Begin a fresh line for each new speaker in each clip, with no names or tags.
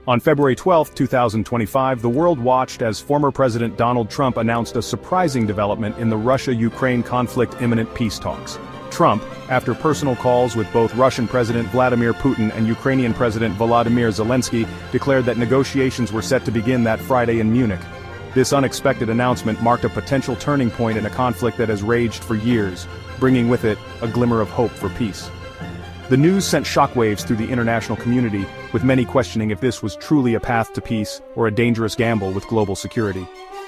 On February 12, 2025, the world watched as former President Donald Trump announced a surprising development in the Russia-Ukraine conflict: imminent peace talks. Trump, after personal calls with both Russian President Vladimir Putin and Ukrainian President Volodymyr Zelensky, declared that negotiations were set to begin that Friday in Munich. This unexpected announcement marked a potential turning point in a conflict that has raged for years, bringing with it a glimmer of hope for peace. The news sent shockwaves through the international community, with many questioning if this was truly a path to peace or a dangerous gamble with global security.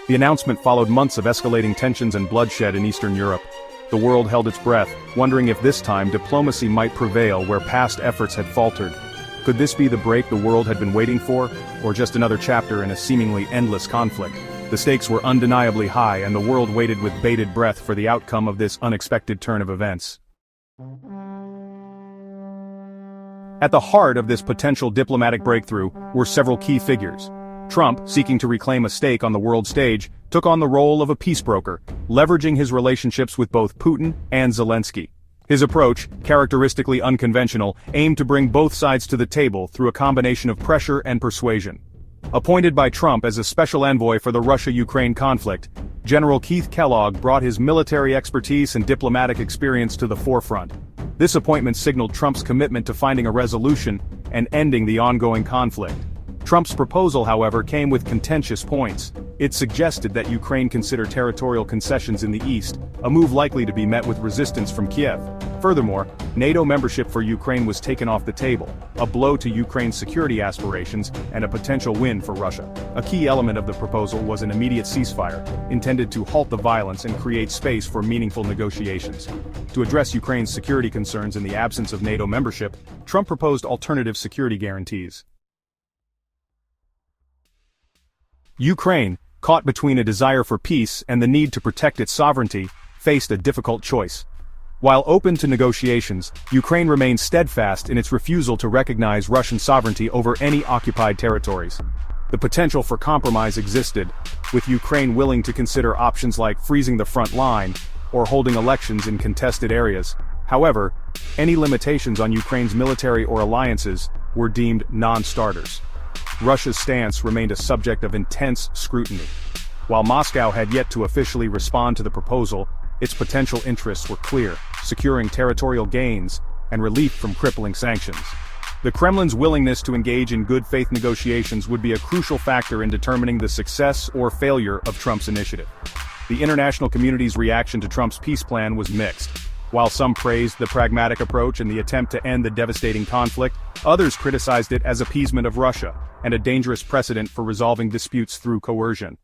The announcement followed months of escalating tensions and bloodshed in Eastern Europe. The world held its breath, wondering if this time diplomacy might prevail where past efforts had faltered. Could this be the break the world had been waiting for, or just another chapter in a seemingly endless conflict? The stakes were undeniably high, and the world waited with bated breath for the outcome of this unexpected turn of events. At the heart of this potential diplomatic breakthrough were several key figures. Trump, seeking to reclaim a stake on the world stage, took on the role of a peace broker, leveraging his relationships with both Putin and Zelensky. His approach, characteristically unconventional, aimed to bring both sides to the table through a combination of pressure and persuasion. Appointed by Trump as a special envoy for the Russia-Ukraine conflict, General Keith Kellogg brought his military expertise and diplomatic experience to the forefront. This appointment signaled Trump's commitment to finding a resolution and ending the ongoing conflict. Trump's proposal, however, came with contentious points. It suggested that Ukraine consider territorial concessions in the east, a move likely to be met with resistance from Kiev. Furthermore, NATO membership for Ukraine was taken off the table, a blow to Ukraine's security aspirations and a potential win for Russia. A key element of the proposal was an immediate ceasefire, intended to halt the violence and create space for meaningful negotiations. To address Ukraine's security concerns in the absence of NATO membership, Trump proposed alternative security guarantees. Ukraine, caught between a desire for peace and the need to protect its sovereignty, faced a difficult choice. While open to negotiations, Ukraine remained steadfast in its refusal to recognize Russian sovereignty over any occupied territories. The potential for compromise existed, with Ukraine willing to consider options like freezing the front line or holding elections in contested areas. However, any limitations on Ukraine's military or alliances were deemed non-starters. Russia's stance remained a subject of intense scrutiny. While Moscow had yet to officially respond to the proposal, its potential interests were clear: securing territorial gains and relief from crippling sanctions. The Kremlin's willingness to engage in good faith negotiations would be a crucial factor in determining the success or failure of Trump's initiative. The international community's reaction to Trump's peace plan was mixed. While some praised the pragmatic approach and the attempt to end the devastating conflict, others criticized it as appeasement of Russia and a dangerous precedent for resolving disputes through coercion.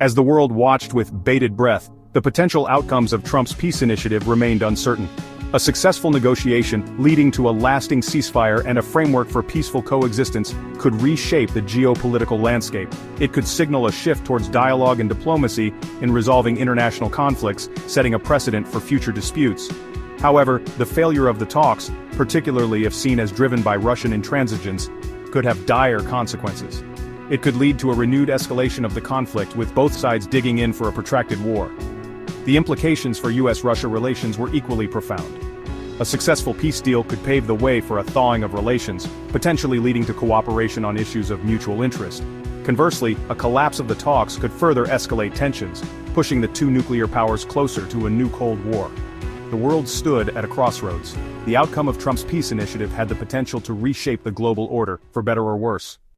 As the world watched with bated breath, the potential outcomes of Trump's peace initiative remained uncertain. A successful negotiation, leading to a lasting ceasefire and a framework for peaceful coexistence, could reshape the geopolitical landscape. It could signal a shift towards dialogue and diplomacy in resolving international conflicts, setting a precedent for future disputes. However, the failure of the talks, particularly if seen as driven by Russian intransigence, could have dire consequences. It could lead to a renewed escalation of the conflict, with both sides digging in for a protracted war. The implications for US-Russia relations were equally profound. A successful peace deal could pave the way for a thawing of relations, potentially leading to cooperation on issues of mutual interest. Conversely, a collapse of the talks could further escalate tensions, pushing the two nuclear powers closer to a new Cold War. The world stood at a crossroads. The outcome of Trump's peace initiative had the potential to reshape the global order, for better or worse.